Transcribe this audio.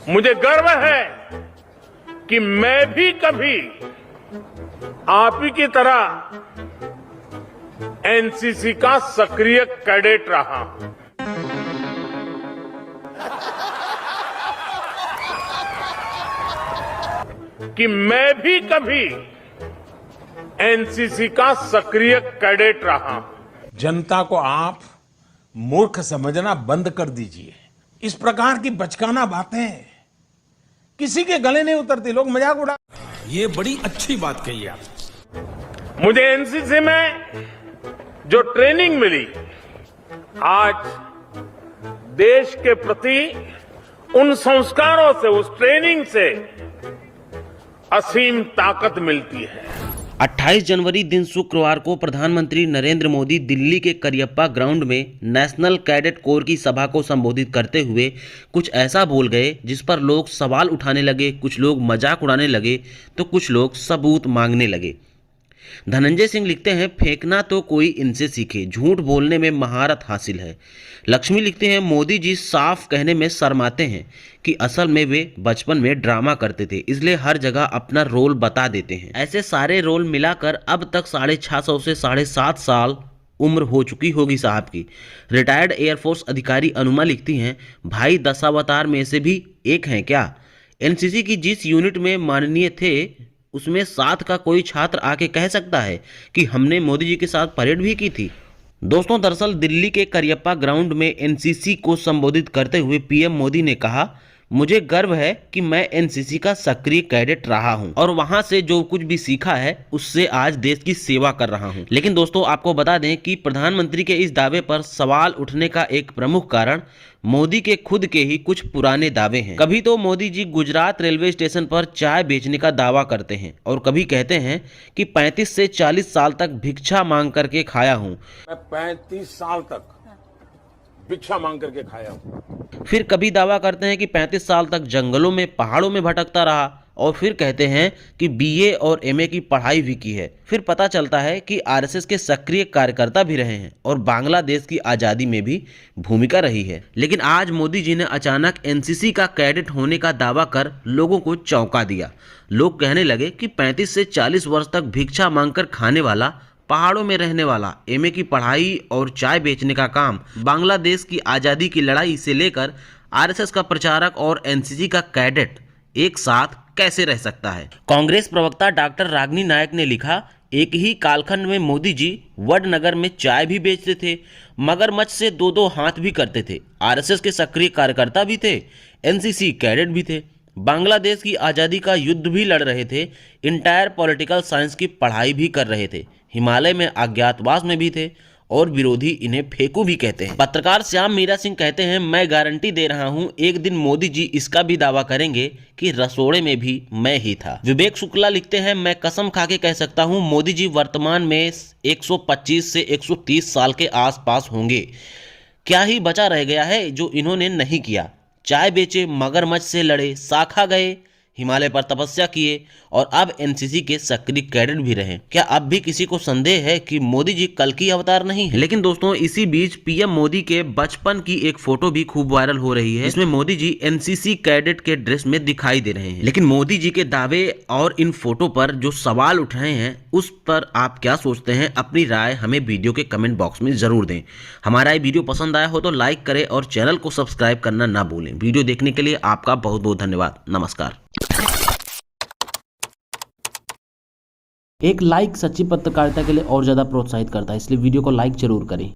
मुझे गर्व है कि मैं भी कभी आप ही की तरह एनसीसी का सक्रिय कैडेट रहा हूं। कि मैं भी कभी एनसीसी का सक्रिय कैडेट रहा हूं। जनता को आप मूर्ख समझना बंद कर दीजिए। इस प्रकार की बचकाना बातें किसी के गले नहीं उतरती, लोग मजाक उड़ा। ये बड़ी अच्छी बात कही आप। मुझे एनसीसी में जो ट्रेनिंग मिली, आज देश के प्रति उन संस्कारों से, उस ट्रेनिंग से असीम ताकत मिलती है। 28 जनवरी दिन शुक्रवार को प्रधानमंत्री नरेंद्र मोदी दिल्ली के करियप्पा ग्राउंड में नेशनल कैडेट कोर की सभा को संबोधित करते हुए कुछ ऐसा बोल गए जिस पर लोग सवाल उठाने लगे, कुछ लोग मजाक उड़ाने लगे तो कुछ लोग सबूत मांगने लगे। धनंजय सिंह लिखते हैं, फेंकना तो कोई इनसे सीखे, झूठ बोलने में महारत हासिल है। लक्ष्मी लिखते हैं, मोदी जी साफ कहने में शर्माते हैं कि असल में वे बचपन में ड्रामा करते थे, इसलिए हर जगह अपना रोल बता देते हैं। ऐसे सारे रोल मिलाकर अब तक 650 से 7.5 साल उम्र हो चुकी होगी साहब की। रिटायर्ड एयरफोर्स अधिकारी अनुमा लिखती हैं, भाई दशावतार में से भी एक हैं क्या? एनसीसी की जिस यूनिट में माननीय थे उसमें साथ का कोई छात्र आके कह सकता है कि हमने मोदी जी के साथ परेड भी की थी? दोस्तों, दरअसल दिल्ली के करियप्पा ग्राउंड में एनसीसी को संबोधित करते हुए पीएम मोदी ने कहा, मुझे गर्व है कि मैं एनसीसी का सक्रिय कैडेट रहा हूं और वहां से जो कुछ भी सीखा है उससे आज देश की सेवा कर रहा हूं। लेकिन दोस्तों, आपको बता दें कि प्रधानमंत्री के इस दावे पर सवाल उठने का एक प्रमुख कारण मोदी के खुद के ही कुछ पुराने दावे हैं। कभी तो मोदी जी गुजरात रेलवे स्टेशन पर चाय बेचने का दावा करते हैं और कभी कहते हैं कि 35 से 40 साल तक भिक्षा मांग करके खाया हूं। मैं 35 साल तक भिक्षा मांग करके खाया हूं। फिर कभी दावा करते हैं कि 35 साल तक जंगलों में, पहाड़ों में भटकता रहा और फिर कहते हैं कि बीए और एमए की पढ़ाई भी की है। फिर पता चलता है कि आरएसएस के सक्रिय कार्यकर्ता भी रहे हैं और बांग्लादेश की आज़ादी में भी भूमिका रही है। लेकिन आज मोदी जी ने अचानक एनसीसी का कैडेट होने का दावा कर लोगों को चौंका दिया। लोग कहने लगे कि 35 से 40 वर्ष तक भिक्षा मांगकर खाने वाला, पहाड़ों में रहने वाला, एमए की पढ़ाई और चाय बेचने का काम, बांग्लादेश की आज़ादी की लड़ाई से लेकर आरएसएस का प्रचारक और एनसीसी का कैडेट एक साथ कैसे रह सकता है? कांग्रेस प्रवक्ता डॉक्टर रागिनी नायक ने लिखा, एक ही कालखंड में मोदी जी वडनगर में चाय भी बेचते थे, मगरमच्छ से 2-2 हाथ भी करते थे, आरएसएस के सक्रिय कार्यकर्ता भी थे, एनसीसी कैडेट भी थे, बांग्लादेश की आज़ादी का युद्ध भी लड़ रहे थे, इंटायर पॉलिटिकल साइंस की पढ़ाई भी कर रहे थे, हिमालय में अज्ञातवास में भी थे और विरोधी इन्हें फेंकू भी कहते हैं। पत्रकार श्याम मीरा सिंह कहते हैं, मैं गारंटी दे रहा हूं, एक दिन मोदी जी इसका भी दावा करेंगे कि रसोड़े में भी मैं ही था। विवेक शुक्ला लिखते हैं, मैं कसम खा के कह सकता हूं, मोदी जी वर्तमान में 125 से 130 साल के आसपास होंगे। क्या ही बचा रह गया है जो इन्होंने नहीं किया? चाय बेचे, मगरमच्छ से लड़े, शाखा गए, हिमालय पर तपस्या किए और अब एनसीसी के सक्रिय कैडेट भी रहे। क्या अब भी किसी को संदेह है कि मोदी जी कल की अवतार नहीं है? लेकिन दोस्तों, इसी बीच पीएम मोदी के बचपन की एक फोटो भी खूब वायरल हो रही है। इसमें मोदी जी एनसीसी कैडेट के ड्रेस में दिखाई दे रहे हैं। लेकिन मोदी जी के दावे और इन फोटो पर जो सवाल उठ रहे हैं उस पर आप क्या सोचते हैं? अपनी राय हमें वीडियो के कमेंट बॉक्स में जरूर दें। हमारा ये वीडियो पसंद आया हो तो लाइक करें और चैनल को सब्सक्राइब करना ना भूलें। वीडियो देखने के लिए आपका बहुत बहुत धन्यवाद। नमस्कार। एक लाइक सच्ची पत्रकारिता के लिए और ज़्यादा प्रोत्साहित करता है, इसलिए वीडियो को लाइक जरूर करें।